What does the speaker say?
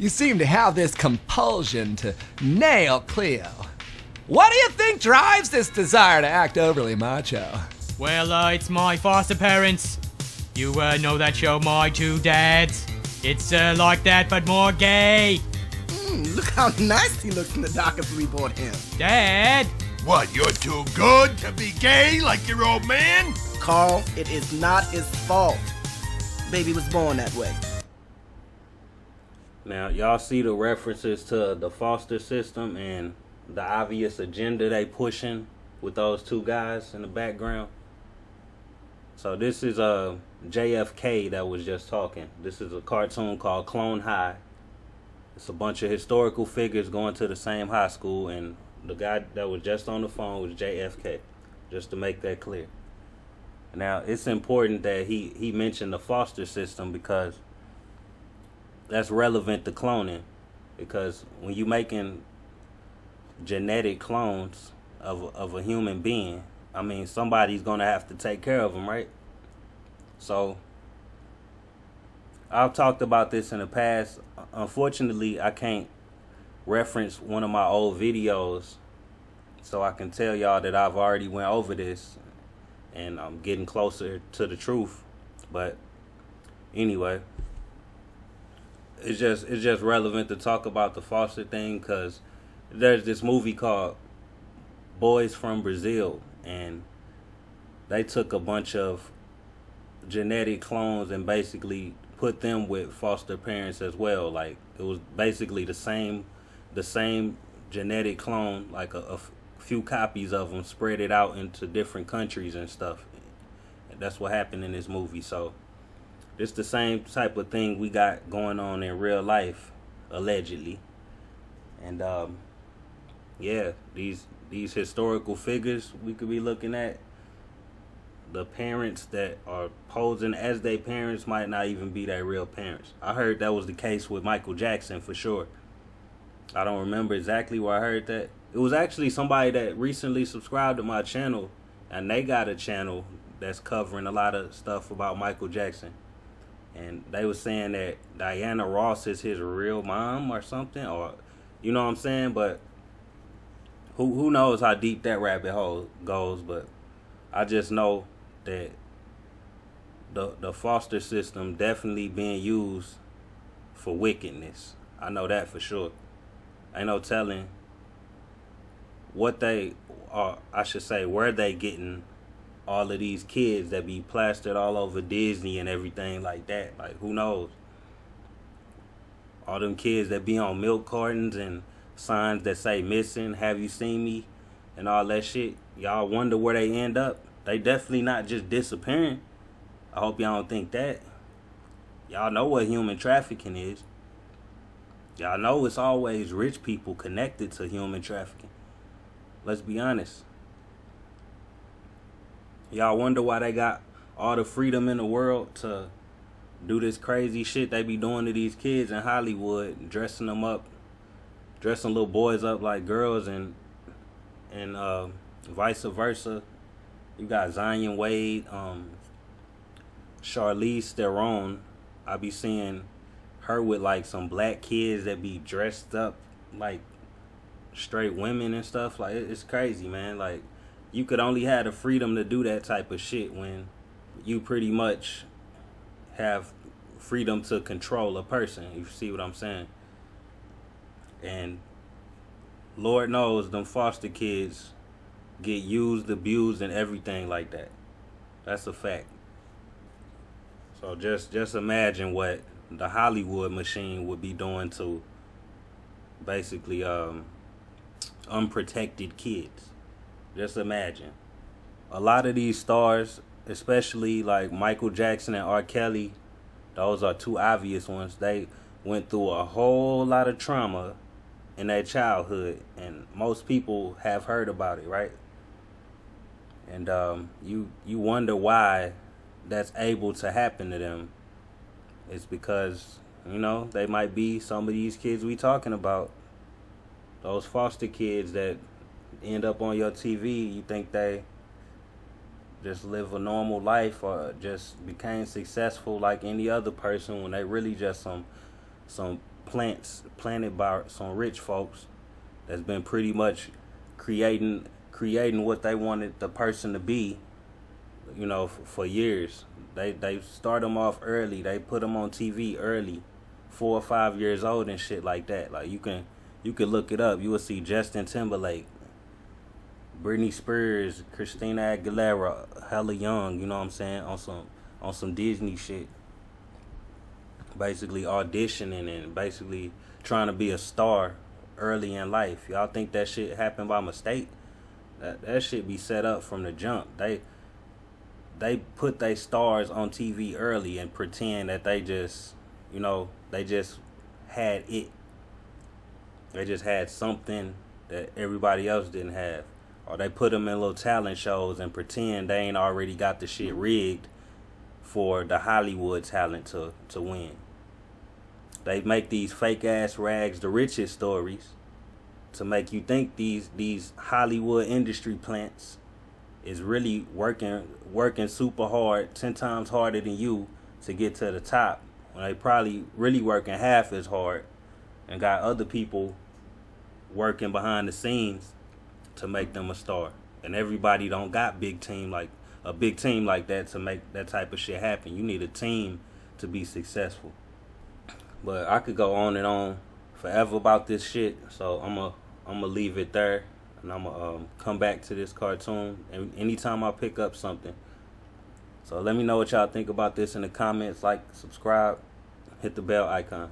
You seem to have this compulsion to nail Cleo. What do you think drives this desire to act overly macho? Well, it's my foster parents. You know that show, My Two Dads? It's like that, but more gay. Look how nice he looks in the documents we bought him. Dad? What, you're too good to be gay like your old man? Carl, it is not his fault. Baby was born that way. Now, y'all see the references to the foster system and the obvious agenda they pushing with those two guys in the background? So this is JFK that was just talking. This is a cartoon called Clone High. It's a bunch of historical figures going to the same high school, and the guy that was just on the phone was JFK, just to make that clear. Now, it's important that he mentioned the foster system because that's relevant to cloning. Because when you making genetic clones of a human being, I mean, somebody's going to have to take care of them, right? So, I've talked about this in the past. Unfortunately, I can't reference one of my old videos so I can tell y'all that I've already went over this and I'm getting closer to the truth. But anyway, it's just relevant to talk about the foster thing because there's this movie called Boys from Brazil, and they took a bunch of genetic clones and basically put them with foster parents as well. Like, it was basically the same genetic clone, like a few copies of them, spread it out into different countries and stuff. And that's what happened in this movie. So it's the same type of thing we got going on in real life, allegedly. And yeah, these historical figures we could be looking at, the parents that are posing as their parents might not even be their real parents. I heard that was the case with Michael Jackson for sure. I don't remember exactly where I heard that. It was actually somebody that recently subscribed to my channel, and they got a channel that's covering a lot of stuff about Michael Jackson. And they were saying that Diana Ross is his real mom or something, or you know what I'm saying? But who knows how deep that rabbit hole goes, but I just know that the foster system definitely being used for wickedness. I know that for sure. Ain't no telling what they are, I should say, where they getting all of these kids that be plastered all over Disney and everything like that. Like, who knows? All them kids that be on milk cartons and signs that say missing, have you seen me, and all that shit. Y'all wonder where they end up. They definitely not just disappearing. I hope y'all don't think that. Y'all know what human trafficking is. Y'all know it's always rich people connected to human trafficking. Let's be honest. Y'all wonder why they got all the freedom in the world to do this crazy shit they be doing to these kids in Hollywood, dressing them up, dressing little boys up like girls, and vice versa. You got Zion Wade, Charlize Theron. I be seeing her with like some black kids that be dressed up like straight women and stuff. Like, it's crazy, man. Like, you could only have the freedom to do that type of shit when you pretty much have freedom to control a person. You see what I'm saying? And Lord knows them foster kids get used, abused, and everything like that. That's a fact. So just imagine what the Hollywood machine would be doing to basically unprotected kids. Just imagine. A lot of these stars, especially like Michael Jackson and R. Kelly, those are two obvious ones. They went through a whole lot of trauma in their childhood, and most people have heard about it, right? And you wonder why that's able to happen to them. It's because, you know, they might be some of these kids we talking about. Those foster kids that end up on your TV, you think they just live a normal life or just became successful like any other person, when they really just some plants planted by some rich folks that's been pretty much creating what they wanted the person to be, you know, for years. They start them off early. They put them on TV early, 4 or 5 years old and shit like that. Like you can look it up. You will see Justin Timberlake, Britney Spears, Christina Aguilera, hella young. You know what I'm saying? On some Disney shit. Basically auditioning and basically trying to be a star early in life. Y'all think that shit happened by mistake? That shit be set up from the jump. They put their stars on TV early and pretend that they just, you know, they just had it. They just had something that everybody else didn't have. Or they put them in little talent shows and pretend they ain't already got the shit rigged for the Hollywood talent to win. They make these fake ass rags the richest stories to make you think these Hollywood industry plants is really working super hard, 10 times harder than you to get to the top, when they probably really working half as hard and got other people working behind the scenes to make them a star. And everybody don't got a big team like that to make that type of shit happen. You need a team to be successful. But I could go on and on forever about this shit, so I'm gonna leave it there, and I'm gonna come back to this cartoon and anytime I pick up something. So let me know what y'all think about this in the comments. Like, subscribe, hit the bell icon.